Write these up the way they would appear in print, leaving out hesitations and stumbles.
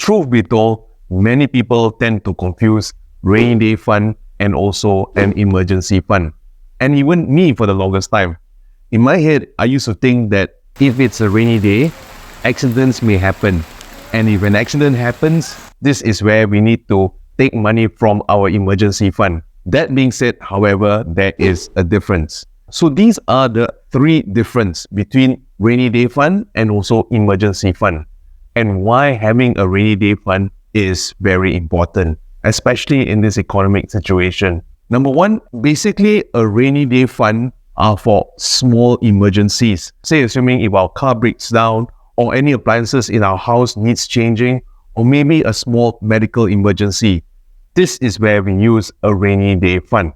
truth be told, many people tend to confuse rainy day fund and also an emergency fund. And even me for the longest time. In my head, I used to think that if it's a rainy day, accidents may happen. And if an accident happens, this is where we need to take money from our emergency fund. That being said, however, there is a difference. So these are the three differences between rainy day fund and also emergency fund, and why having a rainy day fund is very important, especially in this economic situation. Number one, basically a rainy day fund are for small emergencies. Say assuming if our car breaks down or any appliances in our house needs changing, or maybe a small medical emergency. This is where we use a rainy day fund.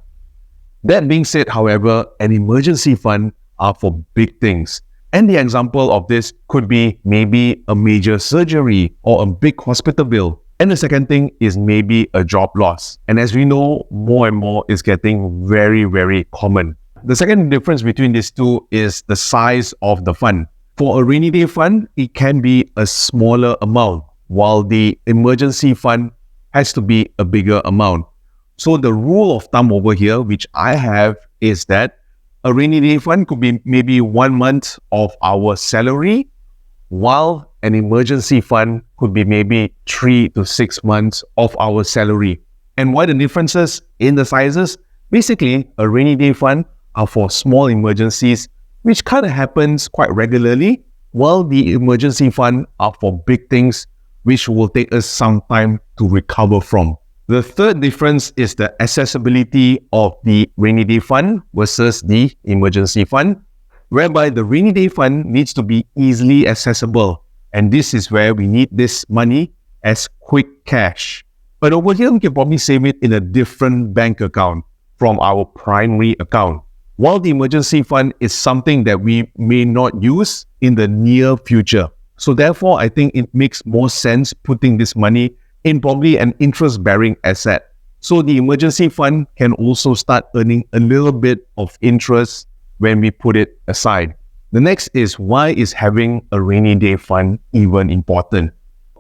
That being said, however, an emergency fund are for big things. And the example of this could be maybe a major surgery or a big hospital bill. And the second thing is maybe a job loss. And as we know, more and more is getting very, very common. The second difference between these two is the size of the fund. For a rainy day fund, it can be a smaller amount, while the emergency fund has to be a bigger amount. So the rule of thumb over here, which I have, is that a rainy day fund could be maybe 1 month of our salary, while an emergency fund could be maybe 3 to 6 months of our salary. And why the differences in the sizes? Basically, a rainy day fund are for small emergencies, which kind of happens quite regularly, while the emergency fund are for big things, which will take us some time to recover from. The third difference is the accessibility of the rainy day fund versus the emergency fund, whereby the rainy day fund needs to be easily accessible. And this is where we need this money as quick cash. But over here, we can probably save it in a different bank account from our primary account. While the emergency fund is something that we may not use in the near future. So therefore, I think it makes more sense putting this money in probably an interest-bearing asset. So the emergency fund can also start earning a little bit of interest when we put it aside. The next is, why is having a rainy day fund even important?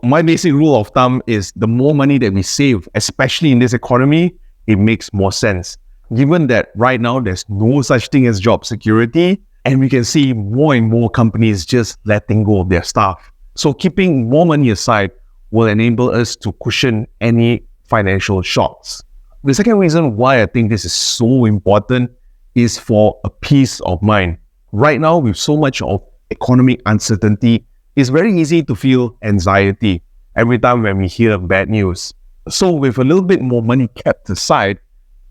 My basic rule of thumb is the more money that we save, especially in this economy, it makes more sense. Given that right now there's no such thing as job security, and we can see more and more companies just letting go of their staff. So keeping more money aside will enable us to cushion any financial shocks. The second reason why I think this is so important is for a peace of mind. Right now, with so much of economic uncertainty, it's very easy to feel anxiety every time when we hear bad news. So with a little bit more money kept aside,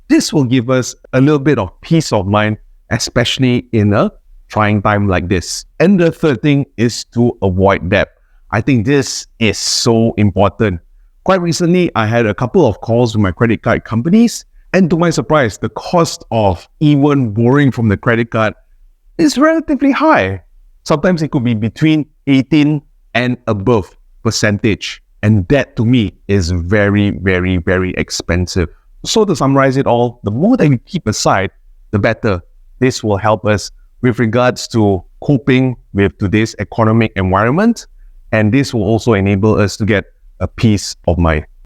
this will give us a little bit of peace of mind, especially in a trying time like this. And the third thing is to avoid debt. I think this is so important. Quite recently, I had a couple of calls with my credit card companies, and to my surprise, the cost of even borrowing from the credit card is relatively high. Sometimes it could be between 18 and above percentage. And that to me is very, very, very expensive. So to summarize it all, the more that we keep aside, the better. This will help us with regards to coping with today's economic environment, and this will also enable us to get a peace of mind.